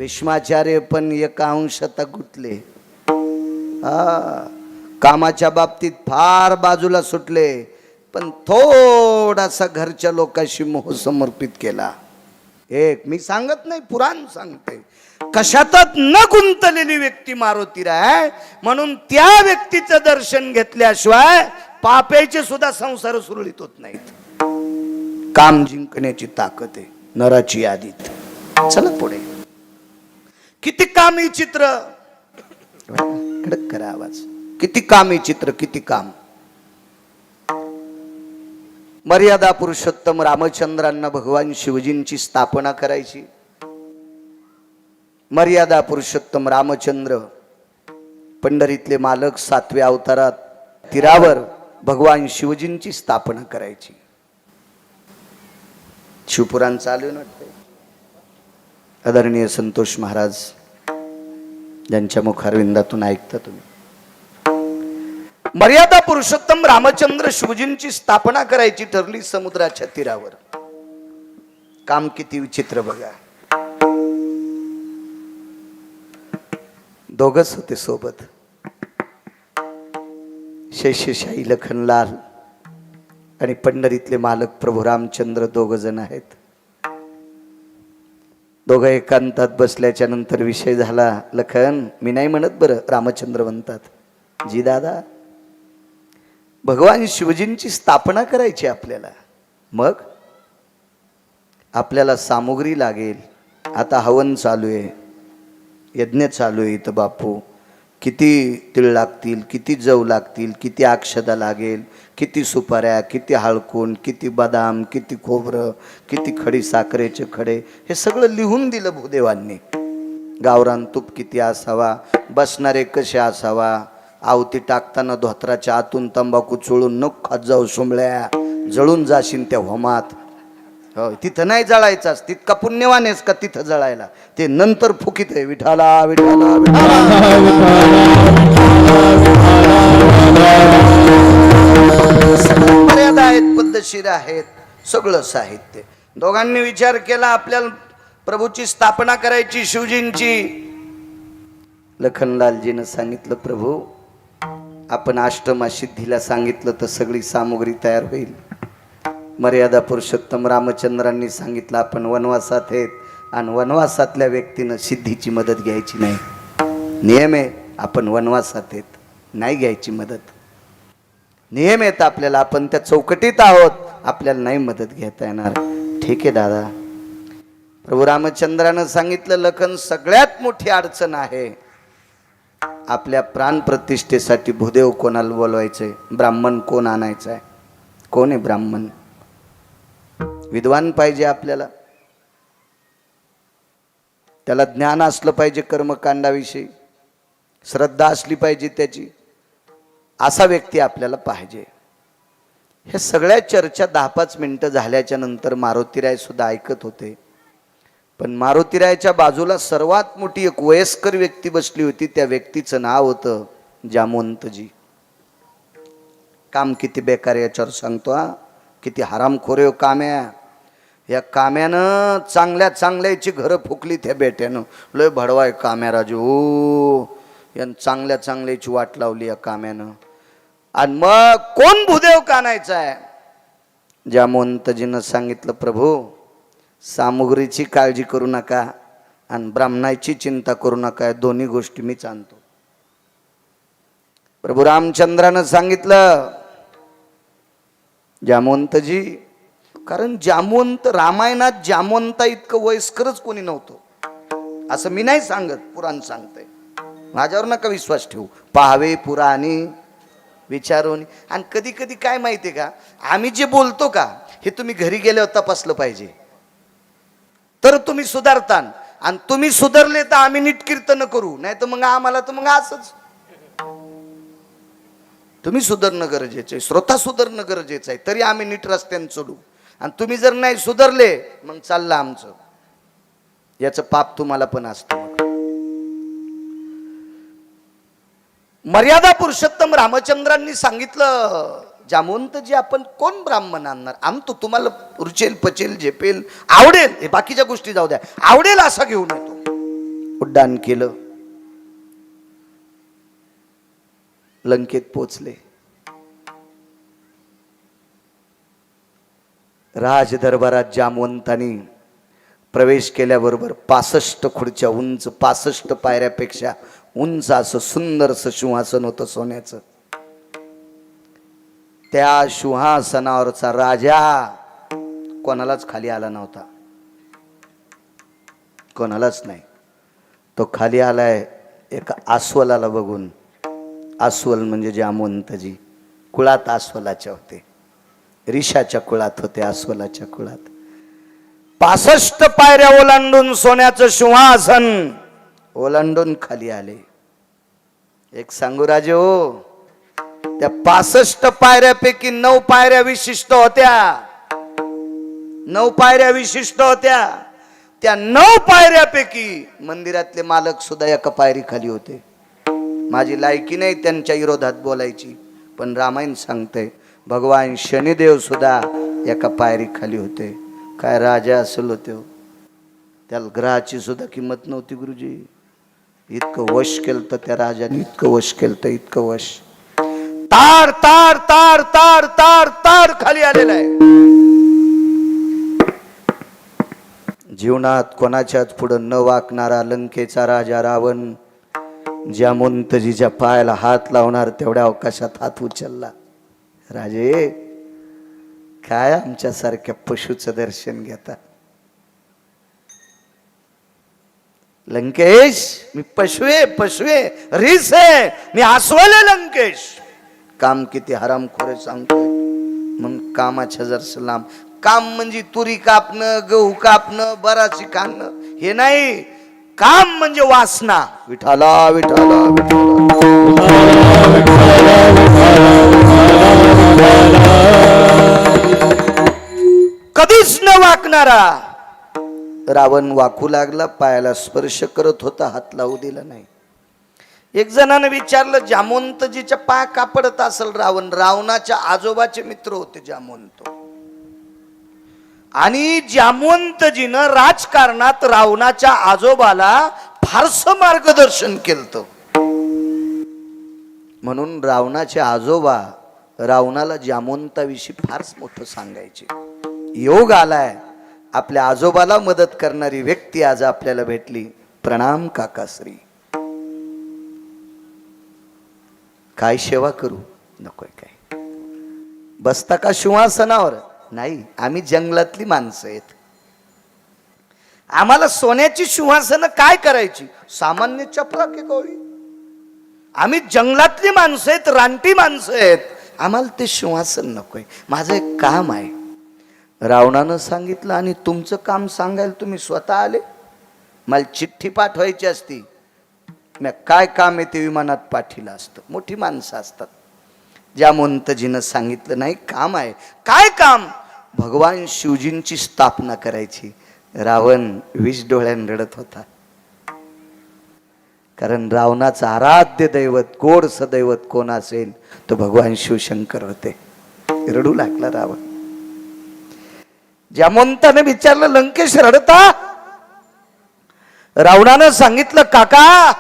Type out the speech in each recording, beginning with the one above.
भीष्माचार्य पण एका अंशात गुंतले. कामाच्या बाबतीत फार बाजूला सुटले, पण थोडासा घरच्या लोकांशी मोह समर्पित केला. एक मी सांगत नाही, पुराण सांगते, कशातच न गुंतलेली व्यक्ती मारुतीराय. म्हणून त्या व्यक्तीचं दर्शन घेतल्याशिवाय पापेचे सुद्धा संसार सुरळीत होत नाहीत. काम जिंकण्याची ताकद आहे नराची यादीत. चला पुढे. किती कामी चित्र, कडक करा आवाज. किती कामी चित्र, किती काम. मर्यादा पुरुषोत्तम रामचंद्रांना भगवान शिवजींची स्थापना करायची. मर्यादा पुरुषोत्तम रामचंद्र पंढरीतले मालक 7व्या अवतारात तीरावर भगवान शिवजींची स्थापना करायची. शिवपुराण चालू वाटते. आदरणीय संतोष महाराज ज्यांच्या मुखारविंदातून ऐकता तुम्ही. मर्यादा पुरुषोत्तम रामचंद्र शिवजींची स्थापना करायची ठरली समुद्राच्या तीरावर. काम किती विचित्र बघा. दोघच होते सोबत, शेषशाही लखनलाल आणि पंढरीतले मालक प्रभू रामचंद्र. दोघ जण आहेत. दोघं एकांतात बसल्याच्या नंतर विषय झाला. लखन, मी नाही म्हणत बरं, रामचंद्र म्हणतात, जी दादा, भगवान शिवजींची स्थापना करायची आपल्याला. मग आपल्याला सामुग्री लागेल. आता हवन चालू आहे, यज्ञ चालू आहे इथं बापू. किती तीळ लागतील, किती जव लागतील, किती अक्षदा लागेल, किती सुपाऱ्या, किती हळकुंड, किती बदाम, किती खोबरं, किती खडी साखरेचे खडे, हे सगळं लिहून दिलं भूदेवांनी. गावरान तूप किती असावा, बसणारे कसे असावा, आवती टाकताना धोत्राच्या आतून तंबाखू चोळून नको खात जाऊ सोमळ्या, जळून जाशील त्या होमात. हो, तिथं नाही जळायचास, तितका पुण्यवानेस का तिथं जळायला, ते नंतर फुकीत आहे. विठाला विठाला मर्यादा आहेत, पद्धतशीर आहेत, सगळं साहित्य. दोघांनी विचार केला आपल्याला प्रभूची स्थापना करायची, शिवजींची. लखनलालजीनं सांगितलं, प्रभू आपण अष्टमा सिद्धीला सांगितलं तर सगळी सामुग्री तयार होईल. मर्यादा पुरुषोत्तम रामचंद्रांनी सांगितलं आपण वनवासात आहेत आणि वनवासातल्या व्यक्तीनं सिद्धीची मदत घ्यायची नाही. नियम आहे, आपण वनवासात आहेत, नाही घ्यायची मदत. नियम आहेत आपल्याला, आपण त्या चौकटीत आहोत, आपल्याला नाही मदत घेता येणार. ठीक आहे दादा. प्रभू रामचंद्रानं सांगितलं, लखन, सगळ्यात मोठी अडचण आहे आपल्या प्राणप्रतिष्ठेसाठी भूदेव कोणाला बोलवायचंय, ब्राह्मण कोण आणायचं आहे. कोण आहे ब्राह्मण? विद्वान पाहिजे आपल्याला, त्याला ज्ञान असलं पाहिजे कर्मकांडाविषयी, श्रद्धा असली पाहिजे त्याची, असा व्यक्ती आपल्याला पाहिजे. हे सगळ्या चर्चा 10-5 मिनिटं झाल्याच्या नंतर मारुतीराय सुद्धा ऐकत होते. पण मारुतीरायच्या बाजूला सर्वात मोठी एक वयस्कर व्यक्ती बसली होती. त्या व्यक्तीचं नाव होतं जामवंतजी. काम किती बेकार याच्यावर सांगतो हा, किती हरामखोर काम्या. या काम्यानं चांगल्या चांगल्याची घरं फुकली त्या बेट्यानं. लय भडवाय काम्या राजू, यानं चांगल्या चांगल्याची वाट लावली या काम्यानं. आणि मग कोण भूदेव कानायचा आहे? जामवंतजीनं सांगितलं, प्रभू सामुग्रीची काळजी करू नका आणि ब्राह्मणाची चिंता करू नका, दोन्ही गोष्टी मीच आणतो. प्रभू रामचंद्रानं सांगितलं, जामवंतजी, कारण जामवंत, रामायणात जामवंता इतकं वयस्करच कोणी नव्हतं असं मी नाही सांगत, पुराण सांगतंय. माझ्यावर नका विश्वास ठेवू, पाहावे पुराणी विचारून. आणि कधी कधी काय माहितीये का, आम्ही जे बोलतो का हे तुम्ही घरी गेल्यावर तपासलं पाहिजे, तर तुम्ही सुधारतान. आणि तुम्ही सुधारले तर आम्ही नीट कीर्तन करू, नाही तर मग आम्हाला तर मग असंच. तुम्ही सुधारणं गरजेचं आहे, श्रोता सुधारणं गरजेचं आहे, तरी आम्ही नीट रस्त्याने चढू. आणि तुम्ही जर नाही सुधारले मग चाललं आमचं, याचं पाप तुम्हाला पण असतं. मर्यादा पुरुषोत्तम रामचंद्रांनी सांगितलं, जामवंतजी आपण कोण ब्राह्मण आणणार, आमतो तुम्हाला रुचेल पचेल झेपेल आवडेल, हे बाकीच्या गोष्टी जाऊ द्या, आवडेल असा घेऊन येतो. उड्डाण केलं, लंकेत पोचले. राज दरबारात जामवंतांनी प्रवेश केल्याबरोबर 65 खुर्च्या उंच, 65 पायऱ्यापेक्षा उंच असं सुंदरसं सिंहासन होतं सोन्याचं. त्या सिंहासनावरचा राजा कोणालाच खाली आला नव्हता, कोणालाच नाही. तो खाली आलाय एका अस्वलाला बघून. अस्वल म्हणजे जामवंतजी कुळात अस्वलाचे होते, ऋषाच्या कुळात होते, अस्वलाच्या कुळात. 65 पायऱ्या ओलांडून सोन्याचं सिंहासन ओलांडून खाली आले. एक सांगू राजे हो, त्या 65 पायऱ्यापैकी 9 पायऱ्या विशिष्ट होत्या, 9 पायऱ्या विशिष्ट होत्या. त्या 9 पायऱ्यापैकी मंदिरातले मालक सुद्धा एका पायरी खाली होते. माझी लायकी नाही त्यांच्या विरोधात बोलायची, पण रामायण सांगते भगवान शनिदेव सुद्धा एका पायरी खाली होते. काय राजा असेल होते, त्याला ग्रहाची सुद्धा किंमत नव्हती गुरुजी. इतकं वश केलं तर त्या राजाने, इतकं वश केलं तर इतकं वश. तार तार तार तार तार तार खाली आलेला आहे. जीवनात कोणाच्याच पुढं न वाकणारा लंकेचा राजा रावण जामवंतजीच्या पायाला हात लावणार तेवढ्या अवकाशात हात उचलला. राजे काय आमच्यासारख्या पशुचं दर्शन घेता? लंकेश मी पशुए पशुए रीस आहे, मी अस्वल आहे लंकेश. काम किती हरामखोर सांगतोय. मग कामाच्या जरस लांब. काम म्हणजे तुरी कापणं, गहू कापणं, बराची काढणं हे नाही. काम म्हणजे वासना. विठाला विठाला कधीच न वाकणारा रावण वाकू लागला. पायाला स्पर्श करत होता, हात लावू दिला नाही. एक जणाने विचारलं जामवंतजीच्या पाय का पडत असेल रावण? रावणाच्या आजोबाचे मित्र होते जामवंत. आणि जामवंतजीनं राजकारणात रावणाच्या आजोबाला फारसं मार्गदर्शन केलं. म्हणून रावणाचे आजोबा रावणाला जामवंताविषयी फारच मोठं सांगायचे. योग आलाय, आपल्या आजोबाला मदत करणारी व्यक्ती आज आपल्याला भेटली. प्रणाम काकाश्री. काय सेवा करू? नकोय काय? बसता का सिंहासनावर? नाही, आम्ही जंगलातली माणसं आहेत. आम्हाला सोन्याची सिंहासन काय करायची? सामान्य चपला की कोळी? आम्ही जंगलातली माणसं आहेत, रानटी माणसं आहेत. आम्हाला ते सिंहासन नकोय. माझं एक काम आहे. रावणानं सांगितलं आणि तुमचं काम सांगायला तुम्ही स्वतः आले? मला चिठ्ठी पाठवायची असती, मी काय काम आहे ते विमानात पाठीला असतं. मोठी माणसं असतात. जामवंतजीनं सांगितलं नाही, काम आहे. काय काम? भगवान शिवजींची स्थापना करायची. रावण 20 डोळ्यानं रडत होता. कारण रावणाचं आराध्य दैवत, गोड सदैवत कोण असेल तो भगवान शिवशंकर होते. रडू लागला रावण. जामवंताने विचारलं लंकेश रडता? रावणानं सांगितलं काका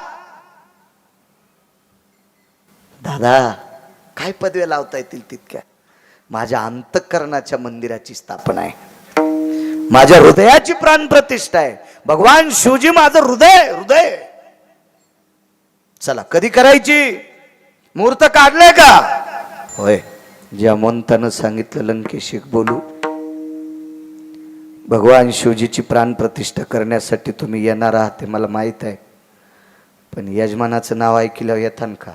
दादा काय पदव्या लावता येतील तितक्या. माझ्या अंतःकरणाच्या मंदिराची स्थापना आहे, माझ्या हृदयाची प्राण प्रतिष्ठा आहे. भगवान शिवजी माझं हृदय हृदय. चला कधी करायची? मुहूर्त काढलाय का? होय. जामवंतानं सांगितलं लंकेश एक बोलू. भगवान शिवजीची प्राण प्रतिष्ठा करण्यासाठी तुम्ही येणार आहात ते मला माहित आहे, पण यजमानाचं नाव ऐकल्यावर येतान का?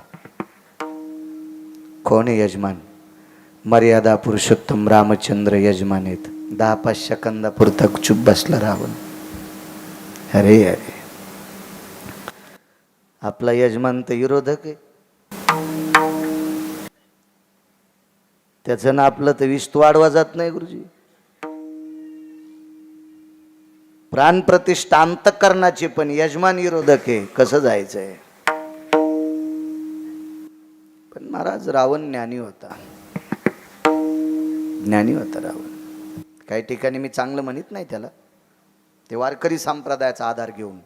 कोण आहे यजमान? मर्यादा पुरुषोत्तम रामचंद्र यजमान आहेत. 10-5 सेकंदापुरता चुप बसला रावण. अरे अरे, आपला यजमान तर विरोधक आहे. त्याचं ना आपलं तर विस्त वाढवा जात नाही गुरुजी. प्राण प्रतिष्ठा अंतःकरणाची, पण यजमान विरोधक आहे. कसं जायचंय? पण महाराज रावण ज्ञानी होता, ज्ञानी होता रावण. काही ठिकाणी मी चांगलं म्हणत नाही त्याला, ते वारकरी संप्रदायाचा आधार घेऊन.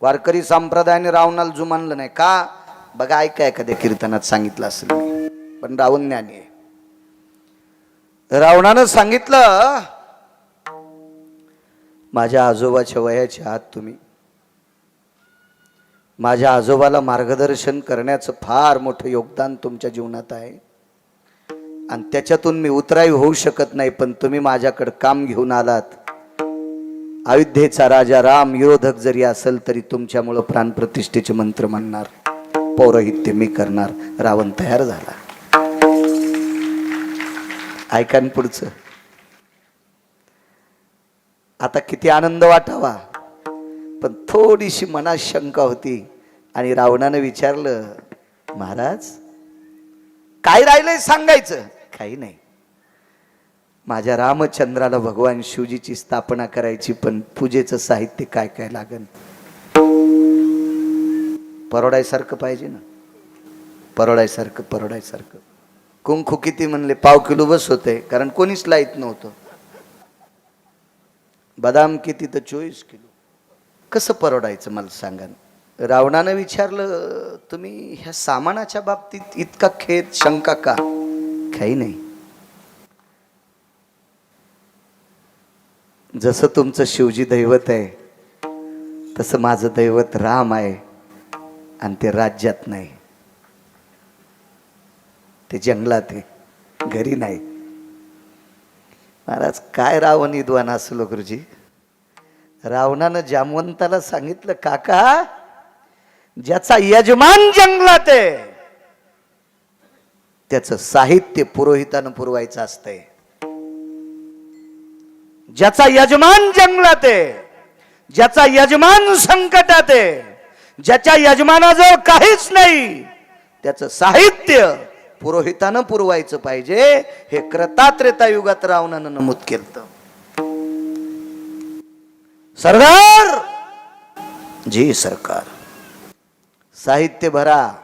वारकरी संप्रदायाने रावणाला जुमानलं नाही का? बघा, ऐका, एखाद्या कीर्तनात सांगितलं असेल, पण रावण ज्ञानी आहे. रावणानं सांगितलं, माझ्या आजोबाच्या वयाच्या आत तुम्ही, माझ्या आजोबाला मार्गदर्शन करण्याचं फार मोठं योगदान तुमच्या जीवनात आहे आणि त्याच्यातून मी उतराई होऊ शकत नाही, पण तुम्ही माझ्याकडे काम घेऊन आलात. अयोध्येचा राजा राम विरोधक जरी असेल तरी तुमच्यामुळं प्राणप्रतिष्ठेचे मंत्र म्हणणार, पौरोहित्य मी करणार. रावण तयार झाला. ऐका पुढचं. आता किती आनंद वाटावा, पण थोडीशी मनात शंका होती. आणि रावणानं विचारलं, महाराज काय राहिलंय सांगायचं? काही नाही, माझ्या रामचंद्राला भगवान शिवजीची स्थापना करायची, पण पूजेचं साहित्य काय काय लागेल? परवडायसारखं पाहिजे ना, परवडायसारखं. कुंकू किती म्हणले? पाव किलो बस होते, कारण कोणीच लाईत नव्हतं. बदाम किती? तर 24 किलो. कसं परवडायचं मला सांगा. रावणानं विचारलं, तुम्ही ह्या सामानाच्या बाबतीत इतका खेद, शंका का? काही नाही, जसं तुमचं शिवजी दैवत आहे तसं माझं दैवत राम आहे, आणि ते राज्यात नाही, ते जंगलात आहे, घरी नाही. महाराज काय रावण विद्वान असलो गुरुजी. रावणानं जामवंताला सांगितलं, काका ज्याचा यजमान जंगलात आहे त्याचं साहित्य पुरोहितानं पुरवायचं असतंय. ज्याचा यजमान जंगलात आहे, ज्याचा यजमान संकटात आहे, ज्याच्या यजमानाजवळ काहीच नाही, त्याचं साहित्य पुरोहितानं पुरवायचं पाहिजे. हे क्रतात्रेता युगात रावणानं नमूद केलं. सरदार जी सरकार, साहित्य भरा.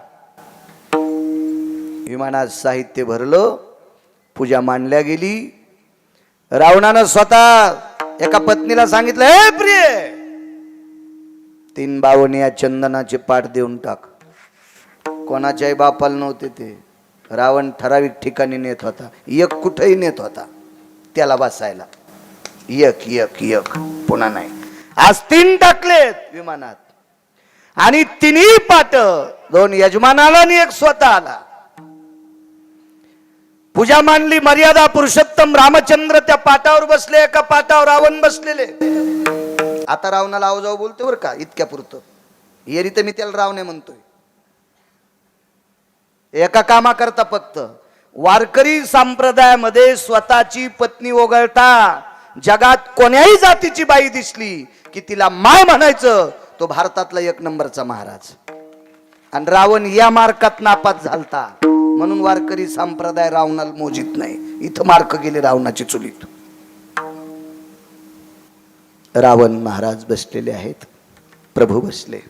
विमानात साहित्य भरलं, पूजा मांडल्या गेली. रावणानं स्वतः एका पत्नीला सांगितलं, हे प्रिय, 3 बावणी या चंदनाचे पाठ देऊन टाक. कोणाच्याही बापाला नव्हते ते. रावण ठराविक ठिकाणी नेत होता, एक कुठेही नेत होता त्याला बसायला. एक पुन्हा नाही. आज 3 टाकलेत विमानात, आणि 3ही पाट 2 यजमानाला आणि 1 स्वतःला. पूजा मांडली. मर्यादा पुरुषोत्तम रामचंद्र त्या पाटावर बसले, एका पाटावर रावण बसलेले. आता रावणाला आव जाऊ बोलतोय बरं का, इतक्या पुरतं. येरी तर मी त्याला रावणे म्हणतोय. एका कामा करता फक्त वारकरी संप्रदायामध्ये स्वतःची पत्नी वगळता जगात कोण्याही जातीची बाई दिसली की तिला माय म्हणायचं, तो भारतातला 1 नंबरचा महाराज. आणि रावण या मार्कात नापास झालता, म्हणून वारकरी संप्रदाय रावणाला मोजित नाही. इथं मार्क गेले रावणाची चुलीत. रावण महाराज बसलेले आहेत, प्रभू बसले.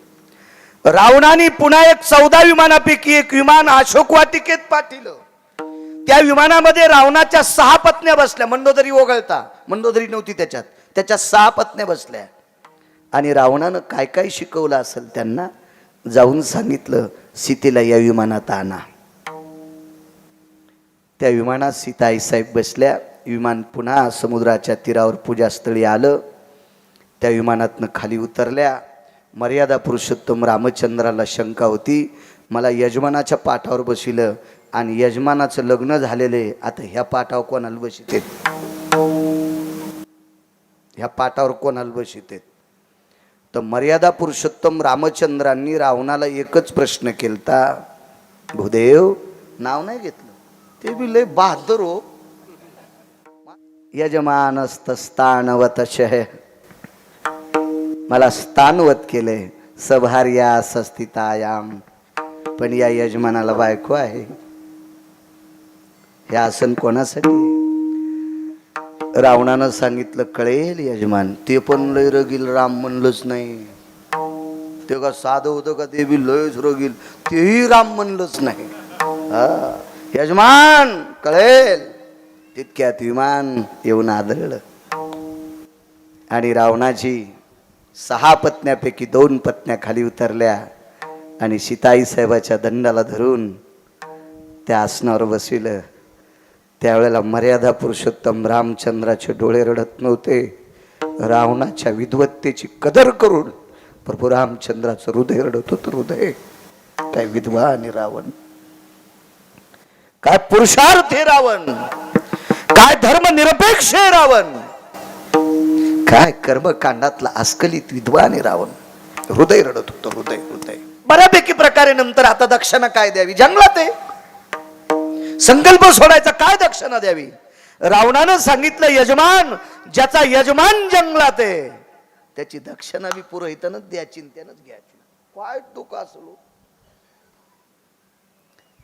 रावणाने पुन्हा 14 विमानापैकी 1 विमान अशोक वाटिकेत पाठवलं. त्या विमानामध्ये रावणाच्या 6 पत्न्या बसल्या, मंडोदरी वगळता. मंडोदरी नव्हती त्याच्यात, त्याच्या 6 पत्न्या बसल्या. आणि रावणानं काय काय शिकवलं असेल त्यांना, जाऊन सांगितलं, सीतेला या विमानात आणा. त्या विमानात सीता आईसाहेब बसल्या. विमान पुन्हा समुद्राच्या तीरावर पूजास्थळी आलं. त्या विमानातनं खाली उतरल्या. मर्यादा पुरुषोत्तम रामचंद्राला शंका होती, मला यजमानाच्या पाठावर बसिलं आणि यजमानाचं लग्न झालेले, आता ह्या पाठावर कोणाला बसितेत? ह्या पाठावर कोणाला बसितेत? तर मर्यादा पुरुषोत्तम रामचंद्रांनी रावणाला एकच प्रश्न केलता, भूदेव, नाव नाही घेतलं, ते बी लय बहादर हो. यजमानस्तस्तानवतशः, मला स्थानवत केले, सभार्या सस्थितायाम, पण या यजमानाला बायको आहे. हे आसन कोणासाठी? रावणानं सांगितलं, कळेल यजमान. ते पण लय रगील, राम म्हणलंच नाही. ते का साधं होतं का? ते बी लयच रगील, तेही राम म्हणलंच नाही. यजमान कळेल. तितक्यात विमान येऊन आदळलं आणि रावणाची 6 पत्न्यापैकी 2 पत्न्या खाली उतरल्या आणि सीताई साहेबाच्या दंडाला धरून त्या आसनावर बसविलं. त्यावेळेला मर्यादा पुरुषोत्तम रामचंद्राचे डोळे रडत नव्हते. रावणाच्या विद्वत्तेची कदर करून प्रभू रामचंद्राचं हृदय रडत होतं. हृदय काय विधवा आणि रावण, काय पुरुषार्थ हे रावण, काय धर्मनिरपेक्ष हे रावण, काय कर्मकांडातला अस्खलित विधवा आणि रावण. हृदय रडत होतं. हृदय हृदय बऱ्यापैकी प्रकारे. नंतर आता दक्षिणा काय द्यावी जंगलात आहे. संकल्प सोडायचा, काय दक्षिणा द्यावी. रावणानं सांगितलं यजमान, ज्याचा यजमान जंगलात आहे त्याची दक्षिणा बी पुरोहितानच द्यायची, त्यानंच घ्यायची. काय दुःख असलो.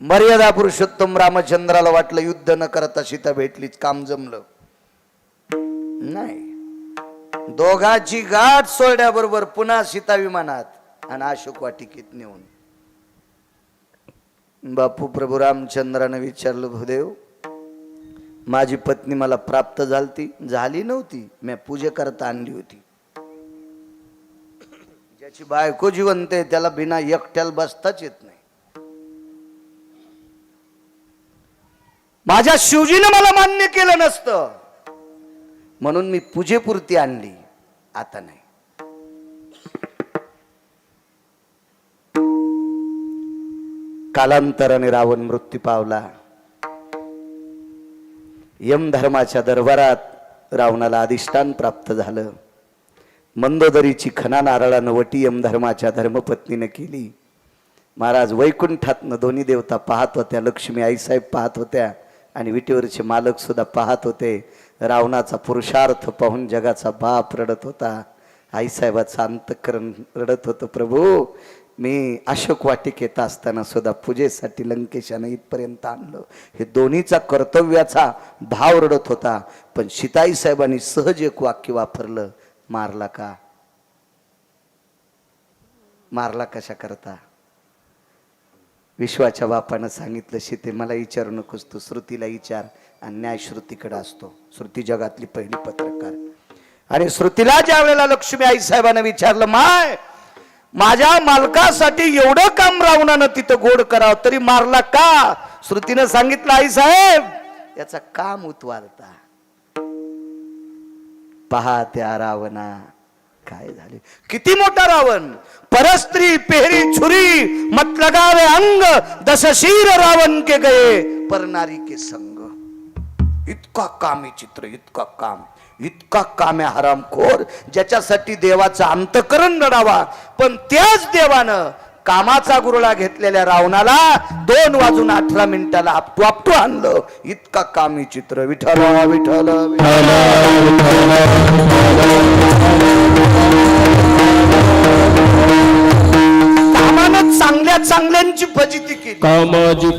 मर्यादा पुरुषोत्तम रामचंद्राला वाटलं युद्ध न करता सीता भेटलीच, काम जमलं नाही. दोघांची गाठ सोडल्याबरोबर पुन्हा सीता विमानात आणि अशोक वाटिकेत नेऊन. बापू प्रभू रामचंद्रानं विचारलं, भूदेव माझी पत्नी मला प्राप्त झाली नव्हती, मी पूजे करता आणली होती. ज्याची बायको जिवंत आहे त्याला बिना एकट्याला बसताच येत नाही. माझ्या शिवजीनं मला मान्य केलं नसतं म्हणून मी पूजेपुरती आणली, आता नाही. कालांतराने रावण मृत्यू पावला. यमधर्माच्या दरबारात रावणाला अधिष्ठान प्राप्त झालं. मंदोदरीची खना नारळानं वटी यमधर्माच्या धर्मपत्नीने केली. महाराज वैकुंठातनं दोन्ही देवता पाहत होत्या. लक्ष्मी आईसाहेब पाहत होत्या आणि विटेवरचे मालक सुद्धा पाहत होते. रावणाचा पुरुषार्थ पाहून जगाचा बाप रडत होता. आईसाहेबाचं अंतःकरण रडत होतं, प्रभू मी अशोक वाटिकेत असताना सुद्धा पूजेसाठी लंकेशानं इथपर्यंत आणलं. हे दोन्हीचा कर्तव्याचा भाव रडत होता. पण सीताई साहेबांनी सहज एक वाक्य वापरलं, मारला का? मारला कशा करता? विश्वाच्या बापानं सांगितलं, सीते मला विचारू नकोस, तू श्रुतीला विचार. आणि न्याय श्रुतीकडे असतो. श्रुती जगातली पहिली पत्रकार. आणि श्रुतीला ज्या वेळेला लक्ष्मी आई साहेबांना विचारलं, माय माझ्या मालकासाठी एवढं काम रावणानं तिथं गोड करावं तरी मारला का? श्रुतीनं सांगितलं, आई साहेब याचा काम उतवालता. पहा त्या रावणा काय झाले. किती मोठा रावण. परस्त्री पेहरी छुरी मत लगावे अंग, दशशीर रावण के गए पर नारी के संग. इतका काम आहे चित्र, इतका काम आहे हरामखोर, ज्याच्यासाठी देवाचं अंतःकरण रडावा. पण त्याच देवानं कामाचा गुरुळा घेतलेल्या रावणाला 2:18 आपटू आणलं. इतका कामी चित्र. विठ्ठल विठ्ठल कामानं चांगल्या चांगल्यांची फजिती केली. कामाजी